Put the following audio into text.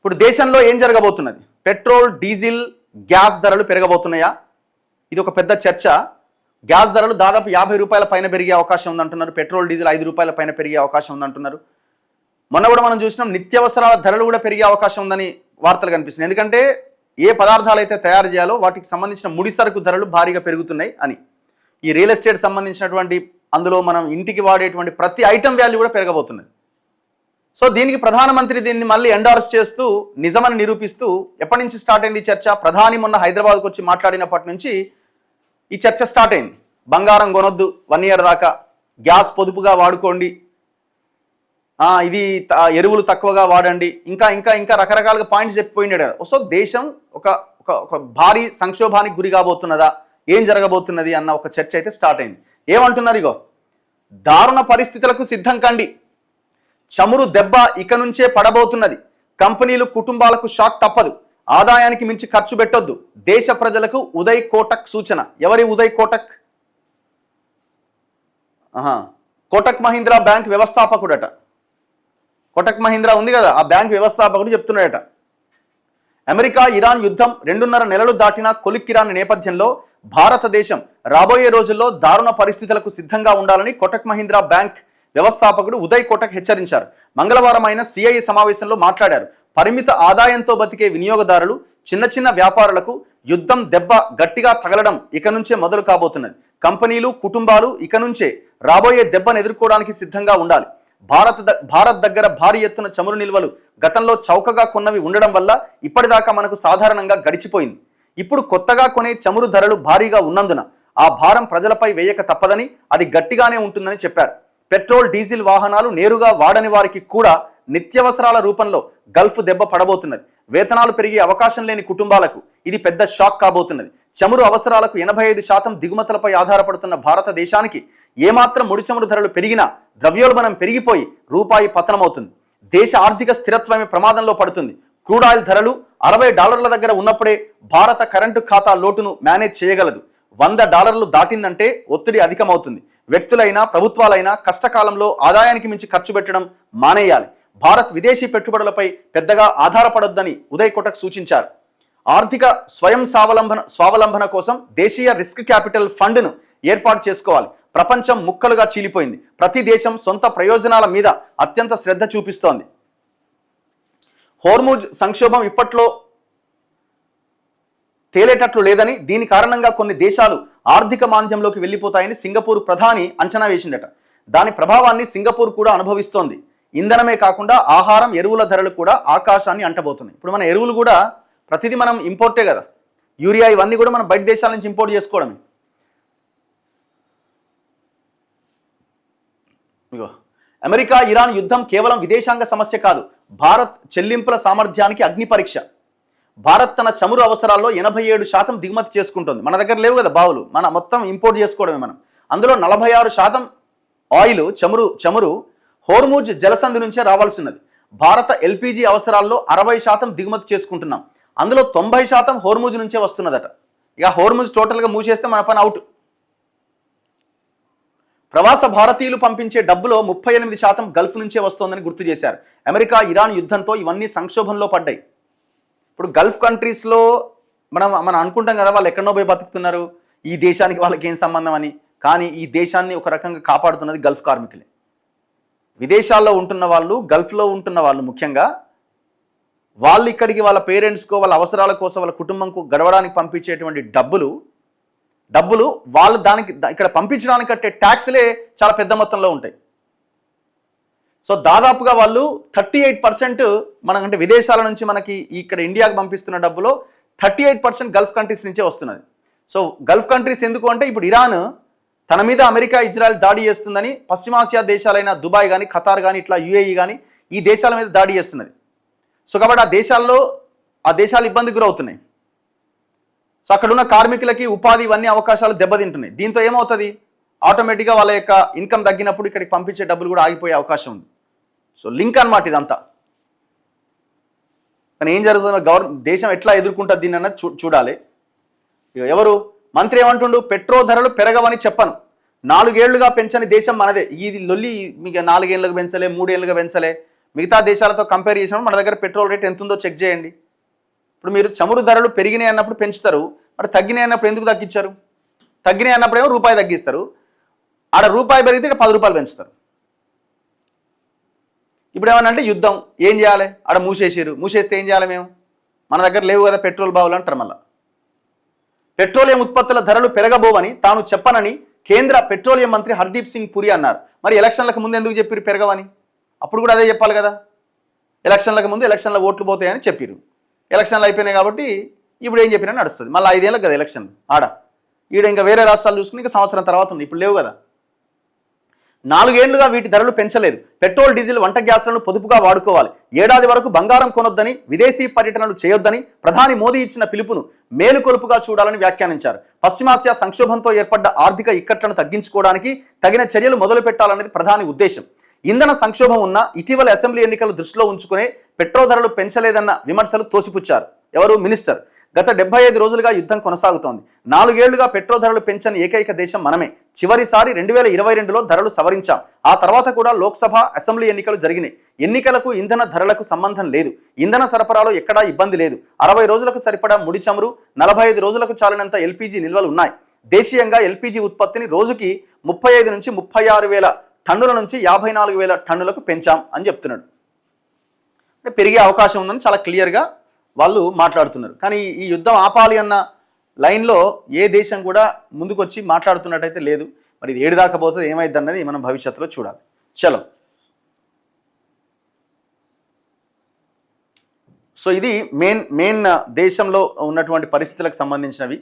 ఇప్పుడు దేశంలో ఏం జరగబోతున్నది? పెట్రోల్, డీజిల్, గ్యాస్ ధరలు పెరగబోతున్నాయా? ఇది ఒక పెద్ద చర్చ. గ్యాస్ ధరలు దాదాపు 50 రూపాయల పైన పెరిగే అవకాశం ఉందంటున్నారు. పెట్రోల్, డీజిల్ 5 రూపాయల పైన పెరిగే అవకాశం ఉందంటున్నారు. మొన్న కూడా మనం చూసినాం, నిత్యావసరాల ధరలు కూడా పెరిగే అవకాశం ఉందని వార్తలు కనిపిస్తున్నాయి. ఎందుకంటే ఏ పదార్థాలు అయితే తయారు చేయాలో వాటికి సంబంధించిన ముడి సరుకు ధరలు భారీగా పెరుగుతున్నాయి అని. ఈ రియల్ ఎస్టేట్ సంబంధించినటువంటి అందులో మనం ఇంటికి వాడేటువంటి ప్రతి ఐటమ్ వాల్యూ కూడా పెరగబోతున్నది. సో దీనికి ప్రధానమంత్రి దీన్ని మళ్ళీ ఎండార్స్ చేస్తూ నిజమని నిరూపిస్తూ ఎప్పటి నుంచి స్టార్ట్ అయింది చర్చ? ప్రధాని మొన్న హైదరాబాద్కు వచ్చి మాట్లాడినప్పటి నుంచి ఈ చర్చ స్టార్ట్ అయింది. బంగారం కొనొద్దు 1 year దాకా, గ్యాస్ పొదుపుగా వాడుకోండి, ఇది ఎరువులు తక్కువగా వాడండి, ఇంకా ఇంకా ఇంకా రకరకాలుగా పాయింట్స్ చెప్పిపోయినాడు కదా. సో దేశం ఒక భారీ సంక్షోభానికి గురి కాబోతున్నదా, ఏం జరగబోతున్నది అన్న ఒక చర్చ అయితే స్టార్ట్ అయింది. ఏమంటున్నారు? ఇగో, దారుణ పరిస్థితులకు సిద్ధం కండి, చమురు దెబ్బ ఇక నుంచే పడబోతున్నది, కంపెనీలు కుటుంబాలకు షాక్ తప్పదు, ఆదాయానికి మించి ఖర్చు పెట్టొద్దు, దేశ ప్రజలకు ఉదయ్ కోటక్ సూచన. ఎవరి ఉదయ్ కోటక్? కోటక్ మహీంద్రా బ్యాంక్ వ్యవస్థాపకుడట. కోటక్ మహీంద్రా ఉంది కదా, ఆ బ్యాంక్ వ్యవస్థాపకుడు చెప్తున్నాడట. అమెరికా ఇరాన్ యుద్ధం 2.5 నెలలు దాటినా కొలిక్కిరాని నేపథ్యంలో భారతదేశం రాబోయే రోజుల్లో దారుణ పరిస్థితులకు సిద్ధంగా ఉండాలని కోటక్ మహీంద్రా బ్యాంక్ వ్యవస్థాపకుడు ఉదయ్ కోటక్ హెచ్చరించారు. మంగళవారం ఆయన సిఐఏ సమావేశంలో మాట్లాడారు. పరిమిత ఆదాయంతో బతికే వినియోగదారులు, చిన్న చిన్న వ్యాపారులకు యుద్ధం దెబ్బ గట్టిగా తగలడం ఇక నుంచే మొదలు కాబోతున్నది. కంపెనీలు, కుటుంబాలు ఇక నుంచే రాబోయే దెబ్బను ఎదుర్కోవడానికి సిద్ధంగా ఉండాలి. భారత్ దగ్గర భారీ ఎత్తున చమురు నిల్వలు గతంలో చౌకగా కొన్నవి ఉండడం వల్ల ఇప్పటిదాకా మనకు సాధారణంగా గడిచిపోయింది. ఇప్పుడు కొత్తగా కొనే చమురు ధరలు భారీగా ఉన్నందున ఆ భారం ప్రజలపై వేయక తప్పదని, అది గట్టిగానే ఉంటుందని చెప్పారు. పెట్రోల్, డీజిల్ వాహనాలు నేరుగా వాడని వారికి కూడా నిత్యావసరాల రూపంలో గల్ఫ్ దెబ్బ పడబోతున్నది. వేతనాలు పెరిగే అవకాశం లేని కుటుంబాలకు ఇది పెద్ద షాక్ కాబోతున్నది. చమురు అవసరాలకు 85% దిగుమతులపై ఆధారపడుతున్న భారతదేశానికి ఏమాత్రం ముడి చమురు ధరలు పెరిగినా ద్రవ్యోల్బణం పెరిగిపోయి రూపాయి పతనమవుతుంది. దేశ ఆర్థిక స్థిరత్వమే ప్రమాదంలో పడుతుంది. క్రూడ్ ఆయిల్ ధరలు $60 దగ్గర ఉన్నప్పుడే భారత కరెంటు ఖాతా లోటును మేనేజ్ చేయగలదు. $100 దాటిందంటే ఒత్తిడి అధికమవుతుంది. వ్యక్తులైనా ప్రభుత్వాలైనా కష్టకాలంలో ఆదాయానికి మించి ఖర్చు పెట్టడం మానేయాలి. భారత్ విదేశీ పెట్టుబడులపై పెద్దగా ఆధారపడొద్దని ఉదయ్ కోటక్ సూచించారు. ఆర్థిక స్వావలంబన కోసం దేశీయ రిస్క్ క్యాపిటల్ ఫండ్ను ఏర్పాటు చేసుకోవాలి. ప్రపంచం ముక్కలుగా చీలిపోయింది. ప్రతి దేశం సొంత ప్రయోజనాల మీద అత్యంత శ్రద్ధ చూపిస్తోంది. హోర్ముజ్ సంక్షోభం ఇప్పట్లో తేలేటట్లు లేదని, దీని కారణంగా కొన్ని దేశాలు ఆర్థిక మాంద్యంలోకి వెళ్ళిపోతాయని సింగపూర్ ప్రధాని అంచనా వేసిందట. దాని ప్రభావాన్ని సింగపూర్ కూడా అనుభవిస్తోంది. ఇంధనమే కాకుండా ఆహారం, ఎరువుల ధరలు కూడా ఆకాశాన్ని అంటబోతున్నాయి. ఇప్పుడు మన ఎరువులు కూడా ప్రతిదీ మనం ఇంపోర్టే కదా, యూరియా ఇవన్నీ కూడా మనం బయట దేశాల నుంచి ఇంపోర్ట్ చేసుకోవడమే. ఇగో, అమెరికా ఇరాన్ యుద్ధం కేవలం విదేశాంగ సమస్య కాదు, భారత్ చెల్లింపుల సామర్థ్యానికి అగ్ని పరీక్ష. భారత్ తన చమురు అవసరాల్లో 87% దిగుమతి చేసుకుంటుంది. మన దగ్గర లేవు కదా బావులు, మన మొత్తం ఇంపోర్ట్ చేసుకోవడమే మనం. అందులో 46% ఆయిల్, చమురు హోర్ముజ్ జలసంధి నుంచే రావాల్సినది. భారత ఎల్పిజి అవసరాల్లో 60% దిగుమతి చేసుకుంటున్నాం. అందులో 90% హోర్ముజ్ నుంచే వస్తున్నదట. ఇక హోర్ముజ్ టోటల్గా మూసేస్తే మన పని అవుట్. ప్రవాస భారతీయులు పంపించే డబ్బులో 38% గల్ఫ్ నుంచే వస్తోందని గుర్తు చేశారు. అమెరికా ఇరాన్ యుద్ధంతో ఇవన్నీ సంక్షోభంలో పడ్డాయి. ఇప్పుడు గల్ఫ్ కంట్రీస్లో మనం అనుకుంటాం కదా, వాళ్ళు ఎక్కడో పోయి బతుకుతున్నారు, ఈ దేశానికి వాళ్ళకి ఏం సంబంధం అని. కానీ ఈ దేశాన్ని ఒక రకంగా కాపాడుతున్నది గల్ఫ్ కార్మికులే. విదేశాల్లో ఉంటున్న వాళ్ళు, గల్ఫ్లో ఉంటున్న వాళ్ళు ముఖ్యంగా, వాళ్ళు ఇక్కడికి వాళ్ళ పేరెంట్స్కో, వాళ్ళ అవసరాల కోసం, వాళ్ళ కుటుంబంకు గడవడానికి పంపించేటువంటి డబ్బులు వాళ్ళు దానికి ఇక్కడ పంపించడానికి కట్టే ట్యాక్స్లే చాలా పెద్ద మొత్తంలో ఉంటాయి. సో దాదాపుగా వాళ్ళు 38% మనకంటే విదేశాల నుంచి మనకి ఇక్కడ ఇండియాకి పంపిస్తున్న డబ్బులో 38% గల్ఫ్ కంట్రీస్ నుంచే వస్తున్నది. సో గల్ఫ్ కంట్రీస్ ఎందుకు అంటే, ఇప్పుడు ఇరాన్ తన మీద అమెరికా, ఇజ్రాయెల్ దాడి చేస్తుందని పశ్చిమాసియా దేశాలైన దుబాయ్ కానీ, ఖతార్ కానీ, ఇట్లా యుఏఈ కానీ ఈ దేశాల మీద దాడి చేస్తున్నది. సో కాబట్టి ఆ దేశాలు ఇబ్బందికి గురవుతున్నాయి. సో అక్కడున్న కార్మికులకి ఉపాధి, ఇవన్నీ అవకాశాలు దెబ్బతింటున్నాయి. దీంతో ఏమవుతుంది, ఆటోమేటిక్గా వాళ్ళ యొక్క ఇన్కమ్ తగ్గినప్పుడు ఇక్కడికి పంపించే డబ్బులు కూడా ఆగిపోయే అవకాశం ఉంది. సో లింక్ అన్నమాట ఇదంతా. కానీ ఏం జరుగుతుందో దేశం ఎట్లా ఎదుర్కొంటుంది దీన్ని అన్నది చూడాలి. ఎవరు మంత్రి ఏమంటుండు, పెట్రోల్ ధరలు పెరగవని చెప్పను, 4 ఏళ్లుగా పెంచని దేశం మనదే. ఇది లొల్లి, మీకు 4 ఏళ్ళకు పెంచలే, 3 ఏళ్ళుగా పెంచలే, మిగతా దేశాలతో కంపేర్ చేసినప్పుడు మన దగ్గర పెట్రోల్ రేట్ ఎంత ఉందో చెక్ చేయండి. ఇప్పుడు మీరు చమురు ధరలు పెరిగినాయి అన్నప్పుడు పెంచుతారు, మరి తగ్గినాయి అన్నప్పుడు ఎందుకు తగ్గించారు? తగ్గినాయి అన్నప్పుడు ఏమో రూపాయి తగ్గిస్తారు, ఆడ రూపాయి పెరిగితే ఇక్కడ 10 రూపాయలు పెంచుతారు. ఇప్పుడు ఏమన్నా అంటే యుద్ధం, ఏం చేయాలి? ఆడ మూసేస్తే ఏం చేయాలి? మేము మన దగ్గర లేవు కదా పెట్రోల్ బావులు అంటారు. మళ్ళీ పెట్రోలియం ఉత్పత్తుల ధరలు పెరగబోవని తాను చెప్పనని కేంద్ర పెట్రోలియం మంత్రి హర్దీప్ సింగ్ పురి అన్నారు. మరి ఎలక్షన్లకు ముందు ఎందుకు చెప్పారు పెరగవని? అప్పుడు కూడా అదే చెప్పాలి కదా. ఎలక్షన్లకు ముందు ఎలక్షన్ల ఓట్లు పోతాయని చెప్పారు, ఎలక్షన్లు అయిపోయినాయి కాబట్టి ఇప్పుడు ఏం చెప్పినా నడుస్తుంది. మళ్ళీ 5 ఏళ్ళకి కదా ఎలక్షన్. ఈడ ఇంకా వేరే రాష్ట్రాలు చూసుకుని ఇంకా సంవత్సరం తర్వాత ఉంది, ఇప్పుడు లేవు కదా. 4 ఏళ్లుగా వీటి ధరలు పెంచలేదు. పెట్రోల్, డీజిల్, వంట గ్యాస్లను పొదుపుగా వాడుకోవాలి. ఏడాది వరకు బంగారం కొనొద్దని, విదేశీ పర్యటనలు చేయొద్దని ప్రధాని మోదీ ఇచ్చిన పిలుపును మేలుకొలుపుగా చూడాలని వ్యాఖ్యానించారు. పశ్చిమాసియా సంక్షోభంతో ఏర్పడ్డ ఆర్థిక ఇక్కట్లను తగ్గించుకోవడానికి తగిన చర్యలు మొదలు పెట్టాలనేది ప్రధాని ఉద్దేశం. ఇంధన సంక్షోభం ఉన్న ఇటీవల అసెంబ్లీ ఎన్నికలు దృష్టిలో ఉంచుకునే పెట్రోల్ ధరలు పెంచలేదన్న విమర్శలు తోసిపుచ్చారు. ఎవరు? మినిస్టర్. గత 75 రోజులుగా యుద్ధం కొనసాగుతోంది. 4 ఏళ్లుగా పెట్రోల్ ధరలు పెంచని ఏకైక దేశం మనమే. చివరిసారి 2022లో ధరలు సవరించాం. ఆ తర్వాత కూడా లోక్సభ, అసెంబ్లీ ఎన్నికలు జరిగినాయి. ఎన్నికలకు ఇంధన ధరలకు సంబంధం లేదు. ఇంధన సరఫరాలో ఎక్కడా ఇబ్బంది లేదు. 60 రోజులకు సరిపడా ముడి చమురు, 45 రోజులకు చాలినంత ఎల్పీజీ నిల్వలు ఉన్నాయి. దేశీయంగా ఎల్పీజీ ఉత్పత్తిని రోజుకి 35 నుంచి 36 వేల టన్నుల నుంచి 54 వేల టన్నులకు పెంచాం అని చెప్తున్నాడు. పెరిగే అవకాశం ఉందని చాలా క్లియర్గా వాళ్ళు మాట్లాడుతున్నారు. కానీ ఈ యుద్ధం ఆపాలి అన్న లైన్లో ఏ దేశం కూడా ముందుకొచ్చి మాట్లాడుతున్నట్టయితే లేదు. మరి ఇది ఏడు దాకా పోతుంది, ఏమైంది అన్నది మనం భవిష్యత్తులో చూడాలి. చలో, సో ఇది మెయిన్ దేశంలో ఉన్నటువంటి పరిస్థితులకు సంబంధించినవి.